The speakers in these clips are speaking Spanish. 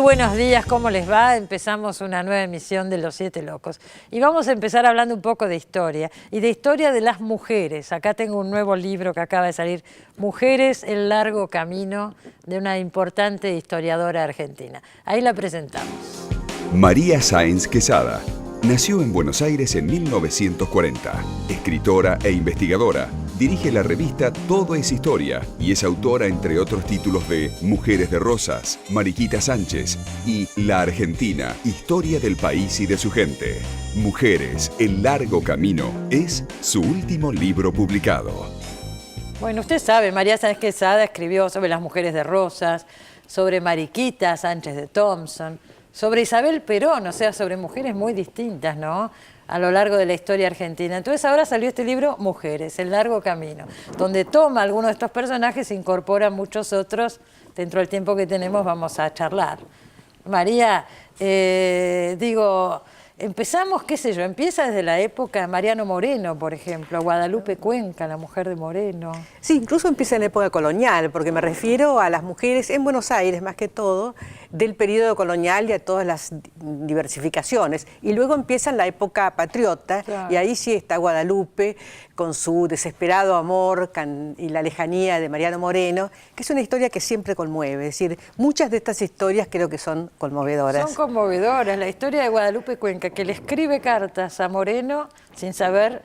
buenos días, ¿cómo les va? Empezamos una nueva emisión de Los Siete Locos. Y vamos a empezar hablando un poco de historia, y de historia de las mujeres. Acá tengo un nuevo libro que acaba de salir, Mujeres, el largo camino, de una importante historiadora argentina. Ahí la presentamos. María Sáenz Quesada nació en Buenos Aires en 1940. Escritora e investigadora, dirige la revista Todo es Historia y es autora, entre otros títulos, de Mujeres de Rosas, Mariquita Sánchez y La Argentina, Historia del país y de su gente. Mujeres, el largo camino es su último libro publicado. Bueno, usted sabe, María Sáenz Quesada escribió sobre las Mujeres de Rosas, sobre Mariquita Sánchez de Thompson, sobre Isabel Perón, o sea, sobre mujeres muy distintas, ¿no?, a lo largo de la historia argentina. Entonces ahora salió este libro, Mujeres, el largo camino, donde toma algunos de estos personajes e incorpora muchos otros. Dentro del tiempo que tenemos vamos a charlar. María, empezamos, qué sé yo, empieza desde la época de Mariano Moreno, por ejemplo, Guadalupe Cuenca, la mujer de Moreno. Sí, incluso empieza en la época colonial, porque me refiero a las mujeres en Buenos Aires, más que todo, del periodo colonial y a todas las diversificaciones. Y luego empieza en la época patriota, claro. Y ahí sí está Guadalupe, con su desesperado amor y la lejanía de Mariano Moreno, que es una historia que siempre conmueve. Es decir, muchas de estas historias creo que son conmovedoras. Son conmovedoras. La historia de Guadalupe Cuenca, que le escribe cartas a Moreno sin saber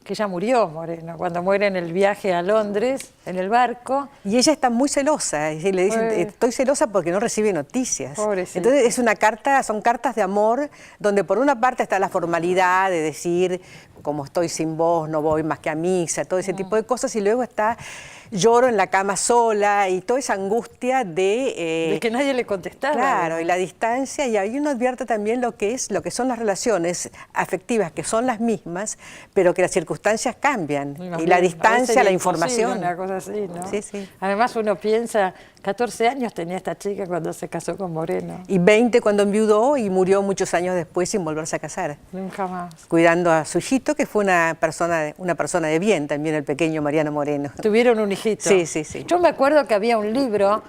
que ya murió Moreno, cuando muere en el viaje a Londres, en el barco. Y ella está muy celosa, y le dicen, estoy celosa porque no recibe noticias. Pobrecita. Entonces es una carta, son cartas de amor, donde por una parte está la formalidad de decir, como estoy sin vos, no voy más que a misa, todo ese tipo de cosas, y luego está, lloro en la cama sola, y toda esa angustia de que nadie le contestara. Claro, y la distancia, y ahí uno advierte también lo que son las relaciones afectivas, que son las mismas, pero que las circunstancias cambian, y la distancia, la información. Una cosa así, ¿no? Sí, sí. Además uno piensa, 14 años tenía esta chica cuando se casó con Moreno. Y 20 cuando enviudó, y murió muchos años después sin volverse a casar. Nunca más. Cuidando a su hijito, que fue una persona de bien también, el pequeño Mariano Moreno. Tuvieron un hijito. Sí, sí, sí. Yo me acuerdo que había un libro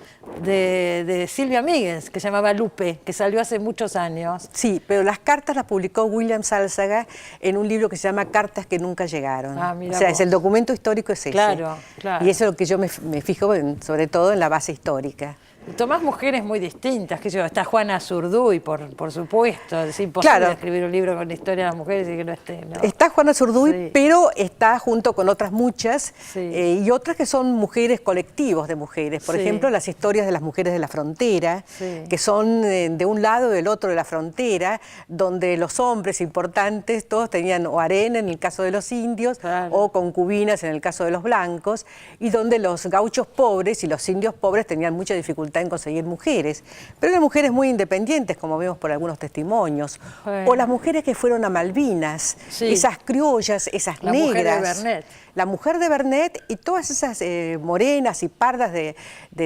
de Silvia Míguez que se llamaba Lupe, que salió hace muchos años. Sí, pero las cartas las publicó William Sálzaga en un libro que se llama Cartas que nunca llegaron. Ah, mira o sea, vos. es el documento histórico es ese. Claro, claro. Y eso es lo que yo me fijo sobre todo en la base histórica. Tomás mujeres muy distintas, que yo, está Juana Zurduy, por supuesto, es imposible escribir un libro con la historia de las mujeres y que no esté, ¿no? Está Juana Zurduy, sí. Pero está junto con otras muchas, sí. Y otras que son mujeres, colectivos de mujeres. Por ejemplo, las historias de las mujeres de la frontera, que son de un lado y del otro de la frontera, donde los hombres importantes, todos tenían o harén en el caso de los indios, o concubinas en el caso de los blancos, y donde los gauchos pobres y los indios pobres tenían mucha dificultad en conseguir mujeres, pero eran mujeres muy independientes, como vemos por algunos testimonios, o las mujeres que fueron a Malvinas, esas criollas, esas negras. La mujer de Bernet. La mujer de Bernet y todas esas morenas y pardas de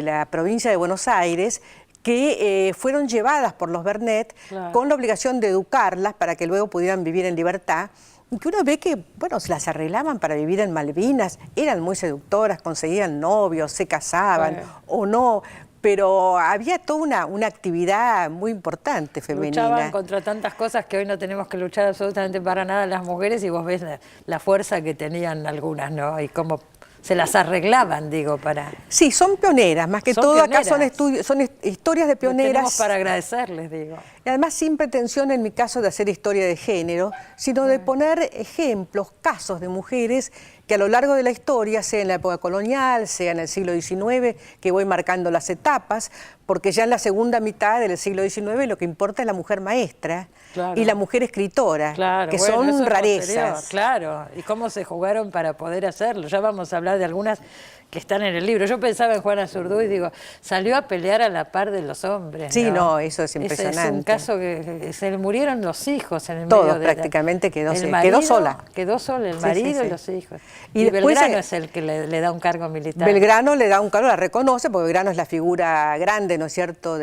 la provincia de Buenos Aires, que fueron llevadas por los Bernet con la obligación de educarlas para que luego pudieran vivir en libertad. Y que uno ve que, bueno, se las arreglaban para vivir en Malvinas, eran muy seductoras, conseguían novios, se casaban o no, pero había toda una actividad muy importante femenina. Luchaban contra tantas cosas que hoy no tenemos que luchar absolutamente para nada las mujeres, y vos ves la fuerza que tenían algunas, ¿no? Y cómo se las arreglaban, digo, para... Sí, son pioneras, más que todo pioneras. Acá son historias de pioneras. Tenemos para agradecerles, digo. Y además sin pretensión en mi caso de hacer historia de género, sino de poner ejemplos, casos de mujeres que a lo largo de la historia, sea en la época colonial, sea en el siglo XIX, que voy marcando las etapas, porque ya en la segunda mitad del siglo XIX lo que importa es la mujer maestra y la mujer escritora, que son rarezas. Claro, y cómo se jugaron para poder hacerlo. Ya vamos a hablar de algunas que están en el libro. Yo pensaba en Juana Zurduy y digo, salió a pelear a la par de los hombres. Sí, no, eso es impresionante. Es un caso que se le murieron los hijos en el Todos medio de prácticamente quedó sola. Quedó sola, el marido y los hijos. Y Belgrano es el que le da un cargo militar. Belgrano le da un cargo, la reconoce, porque Belgrano es la figura grande, ¿no es cierto?,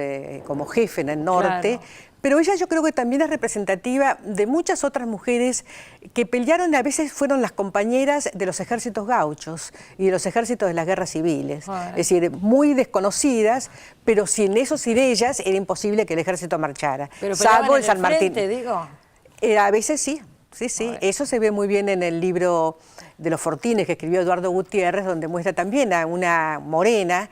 como jefe en el norte. pero ella yo creo que también es representativa de muchas otras mujeres que pelearon, a veces fueron las compañeras de los ejércitos gauchos y de los ejércitos de las guerras civiles. Es decir, muy desconocidas, pero sin eso, sin ellas, era imposible que el ejército marchara. Pero salvo el San Martín. Frente, digo. A veces sí. Sí. Eso se ve muy bien en el libro de los Fortines que escribió Eduardo Gutiérrez, donde muestra también a una morena,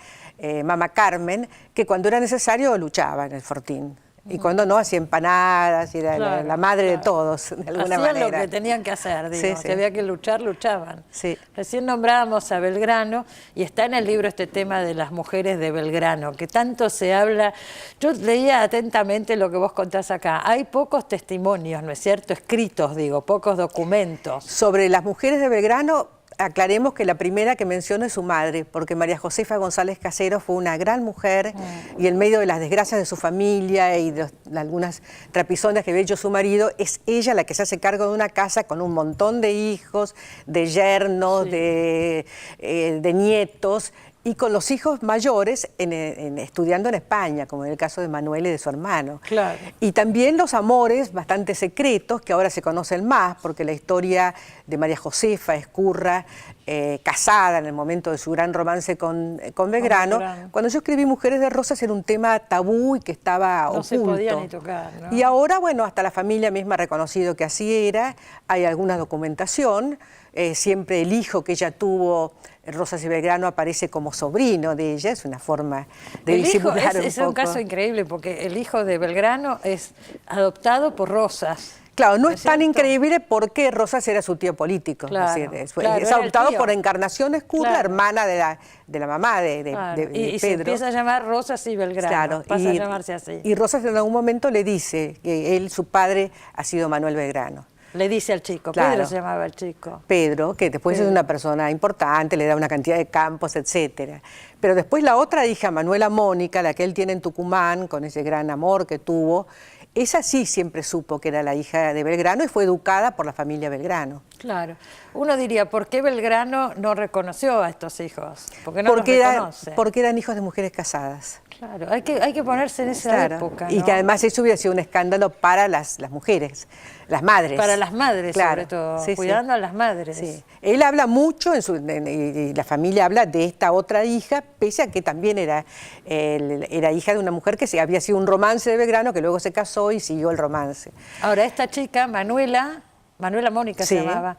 Mama Carmen, que cuando era necesario luchaba en el Fortín. Y cuando no, hacía empanadas, y era la madre de todos, de alguna manera. Hacían lo que tenían que hacer, digo. Sí. Si había que luchar, luchaban. Sí. Recién nombrábamos a Belgrano, y está en el libro este tema de las mujeres de Belgrano, que tanto se habla. Yo leía atentamente lo que vos contás acá. Hay pocos testimonios, ¿no es cierto? Escritos, digo, pocos documentos. Sobre las mujeres de Belgrano, aclaremos que la primera que menciono es su madre, porque María Josefa González Casero fue una gran mujer y en medio de las desgracias de su familia y de algunas trapizones que había hecho su marido, es ella la que se hace cargo de una casa con un montón de hijos, de yernos, de nietos, y con los hijos mayores estudiando en España, como en el caso de Manuel y de su hermano. Claro. Y también los amores bastante secretos, que ahora se conocen más, porque la historia de María Josefa escurra casada en el momento de su gran romance con Belgrano. Cuando yo escribí Mujeres de Rosas era un tema tabú y que estaba oculto. No se podía ni tocar, ¿no? Y ahora, bueno, hasta la familia misma ha reconocido que así era, hay alguna documentación, siempre el hijo que ella tuvo, Rosas y Belgrano, aparece como sobrino de ella, es una forma de disimular un poco. Es un caso increíble porque el hijo de Belgrano es adoptado por Rosas. Claro, no es tan increíble porque Rosas era su tío político. Claro, es era adoptado por Encarnación Escurra, hermana de la mamá de Pedro. Y se empieza a llamar Rosas y Belgrano, pasa a llamarse así. Y Rosas en algún momento le dice que su padre ha sido Manuel Belgrano. Le dice al chico, claro. Pedro se llamaba el chico. Pedro, que después es una persona importante, le da una cantidad de campos, etcétera. Pero después la otra hija, Manuela Mónica, la que él tiene en Tucumán, con ese gran amor que tuvo, esa sí siempre supo que era la hija de Belgrano y fue educada por la familia Belgrano. Claro. Uno diría, ¿por qué Belgrano no reconoció a estos hijos? Porque no los reconoce. Porque eran hijos de mujeres casadas. Claro, hay que ponerse en esa época, ¿no? Y que además eso hubiera sido un escándalo para las mujeres, las madres. Para las madres, claro, sobre todo, cuidando a las madres. Sí. Él habla mucho, y la familia habla de esta otra hija, pese a que también era hija de una mujer que había sido un romance de Belgrano, que luego se casó y siguió el romance. Ahora, esta chica, Manuela Mónica se llamaba,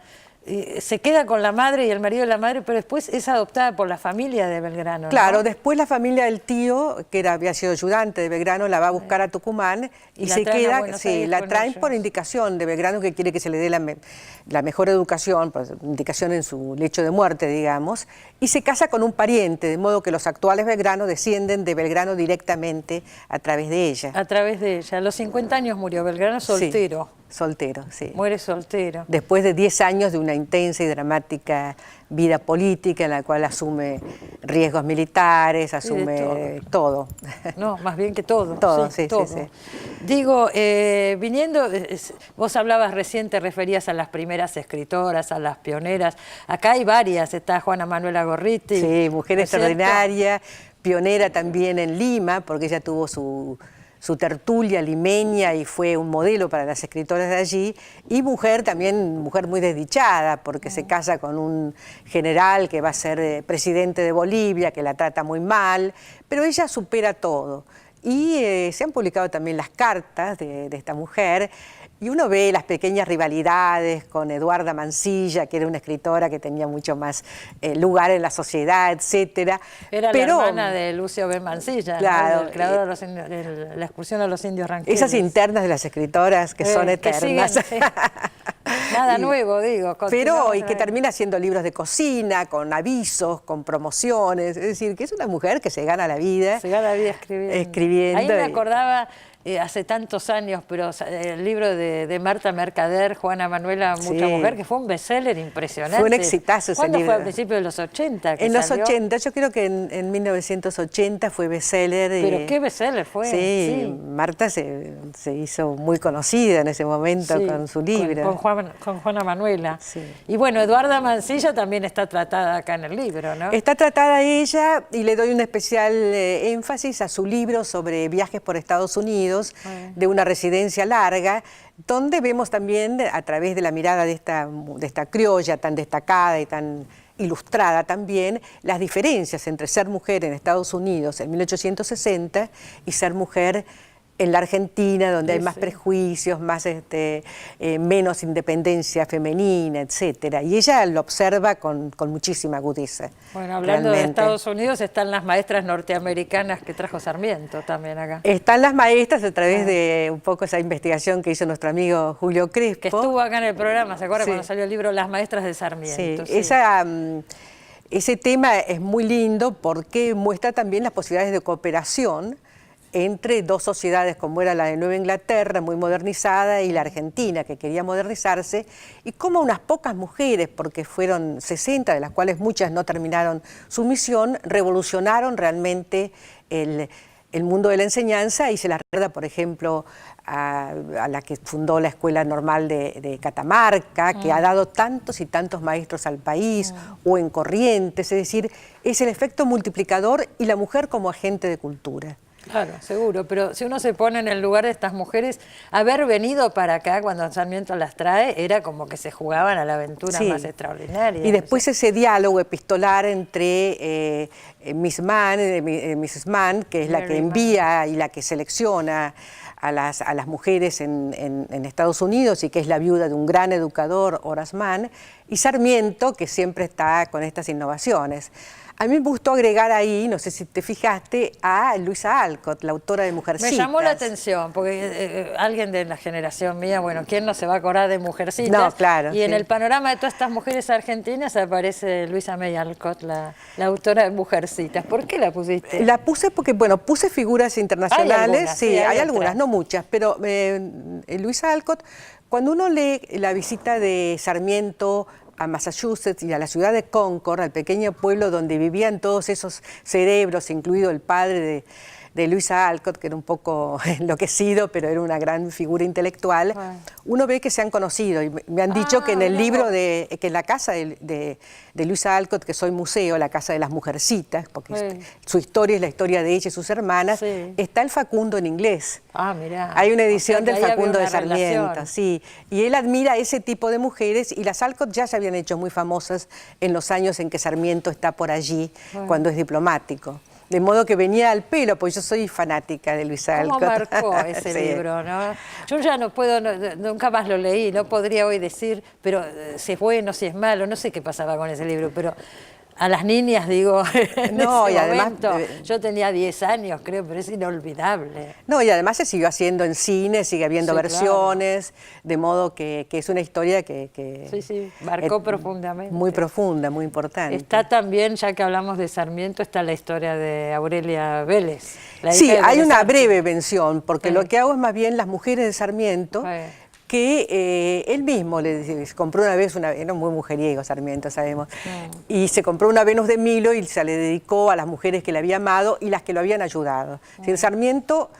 se queda con la madre y el marido de la madre, pero después es adoptada por la familia de Belgrano, ¿no? Claro, después la familia del tío, que había sido ayudante de Belgrano, la va a buscar a Tucumán y se queda, la traen por indicación de Belgrano, que quiere que se le dé la mejor educación, pues, indicación en su lecho de muerte, digamos, y se casa con un pariente, de modo que los actuales Belgrano descienden de Belgrano directamente a través de ella. A través de ella. A los 50 años murió Belgrano soltero. Sí, soltero, sí. Muere soltero. Después de 10 años de una intensa y dramática vida política en la cual asume riesgos militares, asume todo. No, más bien que todo. Todo, todo. Sí. Digo, viniendo, vos hablabas recién, te referías a las primeras escritoras, a las pioneras. Acá hay varias, está Juana Manuela Gorriti. Sí, mujer extraordinaria, pionera también en Lima, porque ella tuvo su tertulia limeña y fue un modelo para las escritoras de allí, y mujer muy desdichada, porque se casa con un general que va a ser presidente de Bolivia, que la trata muy mal, pero ella supera todo. Y se han publicado también las cartas de esta mujer, y uno ve las pequeñas rivalidades con Eduarda Mansilla, que era una escritora que tenía mucho más lugar en la sociedad, etcétera. Era la hermana de Lucio B. Mansilla, claro, ¿no? El creador de la excursión a los indios ranqueles. Esas internas de las escritoras que son eternas. Que siguen, Nada nuevo, digo. Pero, y que termina haciendo libros de cocina, con avisos, con promociones. Es decir, que es una mujer que se gana la vida. Se gana la vida escribiendo. Ahí me acordaba, hace tantos años, pero el libro de Marta Mercader, Juana Manuela, Mucha Mujer, que fue un bestseller impresionante. Fue un exitazo ese libro. ¿Cuándo fue? ¿A principios de los 80? En los 80, yo creo que en 1980 fue bestseller. ¿Pero qué bestseller fue? Sí, Marta se hizo muy conocida en ese momento con su libro. Con Juana Manuela. Sí. Y bueno, Eduarda Mansilla también está tratada acá en el libro, ¿no? Está tratada ella, y le doy un especial énfasis a su libro sobre viajes por Estados Unidos, Unidos, de una residencia larga, donde vemos también, a través de la mirada de esta criolla tan destacada y tan ilustrada también, las diferencias entre ser mujer en Estados Unidos en 1860 y ser mujer en la Argentina, donde hay más prejuicios, más menos independencia femenina, etcétera. Y ella lo observa con muchísima agudeza. Bueno, hablando de Estados Unidos, están las maestras norteamericanas que trajo Sarmiento también acá. Están las maestras a través de un poco esa investigación que hizo nuestro amigo Julio Crespo. Que estuvo acá en el programa, ¿se acuerda cuando salió el libro Las maestras de Sarmiento? Sí. Ese tema es muy lindo porque muestra también las posibilidades de cooperación entre dos sociedades como era la de Nueva Inglaterra, muy modernizada, y la Argentina, que quería modernizarse, y como unas pocas mujeres, porque fueron 60, de las cuales muchas no terminaron su misión, revolucionaron realmente el mundo de la enseñanza, y se la recuerda, por ejemplo, a la que fundó la Escuela Normal de Catamarca, que ha dado tantos y tantos maestros al país, o en Corrientes, es decir, es el efecto multiplicador y la mujer como agente de cultura. Claro, seguro, pero si uno se pone en el lugar de estas mujeres, haber venido para acá cuando Sarmiento las trae, era como que se jugaban a la aventura más extraordinaria. Y después ese diálogo epistolar entre Mrs. Mann, que es la que envía y la que selecciona a las mujeres en Estados Unidos y que es la viuda de un gran educador, Horace Mann, y Sarmiento, que siempre está con estas innovaciones. A mí me gustó agregar ahí, no sé si te fijaste, a Luisa Alcott, la autora de Mujercitas. Me llamó la atención, porque alguien de la generación mía, bueno, ¿quién no se va a acordar de Mujercitas? No, claro. Y en el panorama de todas estas mujeres argentinas aparece Luisa May Alcott, la autora de Mujercitas. ¿Por qué la pusiste? La puse porque, bueno, puse figuras internacionales. Hay algunas, otras. no muchas, pero Luisa Alcott, cuando uno lee la visita de Sarmiento a Massachusetts y a la ciudad de Concord, al pequeño pueblo donde vivían todos esos cerebros, incluido el padre de Luisa Alcott, que era un poco enloquecido, pero era una gran figura intelectual, uno ve que se han conocido. Y me han dicho que en el libro, que en la casa de Luisa Alcott, que soy museo, la casa de las Mujercitas, porque su historia es la historia de ella y sus hermanas, está el Facundo en inglés. Ah, mirá. Hay una edición del Facundo de relación. Sarmiento, sí. Y él admira ese tipo de mujeres, y las Alcott ya se habían hecho muy famosas en los años en que Sarmiento está por allí, cuando es diplomático. De modo que venía al pelo, pues yo soy fanática de Luisa Alcott. ¿Cómo marcó ese libro, no? Yo ya no puedo, nunca más lo leí, no podría hoy decir, pero si es bueno, si es malo, no sé qué pasaba con ese libro, pero a las niñas, digo, en no, ese y además, momento, yo tenía 10 años, creo, pero es inolvidable. No, y además se siguió haciendo en cine, sigue habiendo versiones, de modo que es una historia que sí, marcó profundamente. Muy profunda, muy importante. Está también, ya que hablamos de Sarmiento, está la historia de Aurelia Vélez. Sí, hay una breve mención, porque lo que hago es más bien las mujeres de Sarmiento, que él mismo le compró una vez, era muy mujeriego Sarmiento, sabemos, y se compró una Venus de Milo y se le dedicó a las mujeres que le había amado y las que lo habían ayudado. En Sarmiento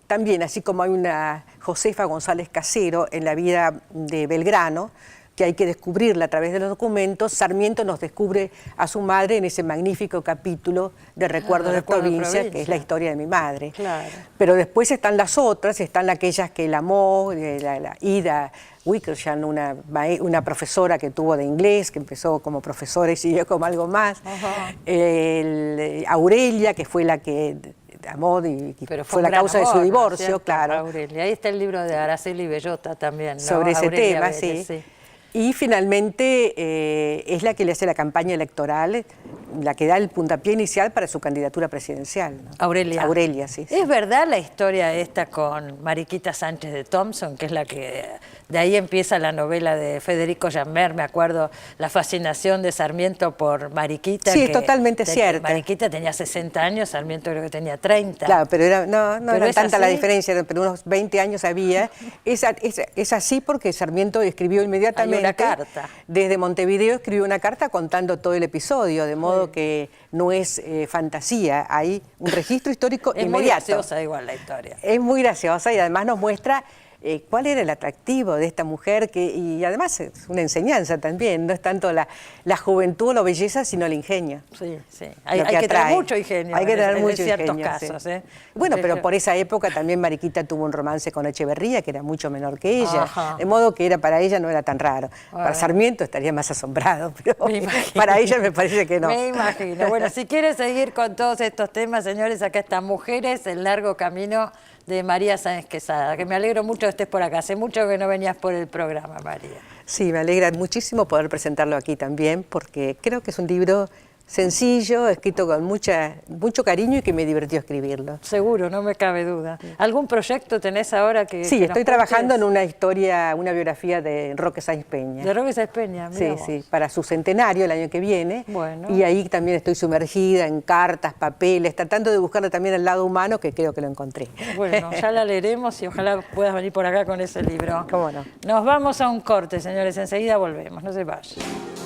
también, así como hay una Josefa González Casero en la vida de Belgrano, que hay que descubrirla a través de los documentos, Sarmiento nos descubre a su madre en ese magnífico capítulo de Recuerdos de Provincia, que es la historia de mi madre. Claro. Pero después están las otras, están aquellas que él amó, la Ida Wickersham, una profesora que tuvo de inglés, que empezó como profesora y siguió como algo más. Aurelia, que fue la que amó y fue la causa de su divorcio, ¿no? Claro. Aurelia. Ahí está el libro de Araceli Bellota también, ¿no? Sobre ese Aurelia tema, Vélez, sí. Y finalmente es la que le hace la campaña electoral, la que da el puntapié inicial para su candidatura presidencial, ¿no? Aurelia. Aurelia, sí. ¿Es verdad la historia esta con Mariquita Sánchez de Thompson, que es la que... De ahí empieza la novela de Federico Jammer, me acuerdo, la fascinación de Sarmiento por Mariquita. Sí, es totalmente cierto. Mariquita tenía 60 años, Sarmiento creo que tenía 30. Claro, pero no era tanta así. la diferencia, pero unos 20 años había. Es así porque Sarmiento escribió inmediatamente. Hay una carta. Desde Montevideo escribió una carta contando todo el episodio, de modo que no es fantasía, hay un registro histórico inmediato. Es muy graciosa igual la historia. Es muy graciosa y además nos muestra cuál era el atractivo de esta mujer, y además es una enseñanza también, no es tanto la juventud o la belleza, sino el ingenio. Sí, sí. Hay que tener mucho ingenio. Hay que tener mucho en ciertos ingenio, casos. sí. ¿Eh? Bueno, pero por esa época también Mariquita tuvo un romance con Echeverría, que era mucho menor que ella. Ajá. De modo que para ella no era tan raro. Para Sarmiento estaría más asombrado, pero para ella me parece que no. Me imagino. Bueno, si quieres seguir con todos estos temas, señores, acá están Mujeres, el largo camino de María Sáenz Quesada, que me alegro mucho que estés por acá. Hace mucho que no venías por el programa, María. Sí, me alegra muchísimo poder presentarlo aquí también, porque creo que es un libro sencillo, escrito con mucho cariño y que me divirtió escribirlo. Seguro, no me cabe duda. ¿Algún proyecto tenés ahora que Sí, que estoy nos trabajando en cuentes? una biografía de Roque Sáenz Peña. De Roque Sáenz Peña, Sí, mirá vos. sí, para su centenario el año que viene. Bueno. Y ahí también estoy sumergida en cartas, papeles, tratando de buscarle también el lado humano, que creo que lo encontré. Bueno, ya la leeremos y ojalá puedas venir por acá con ese libro. Cómo no. Nos vamos a un corte, señores. Enseguida volvemos. No se vayan.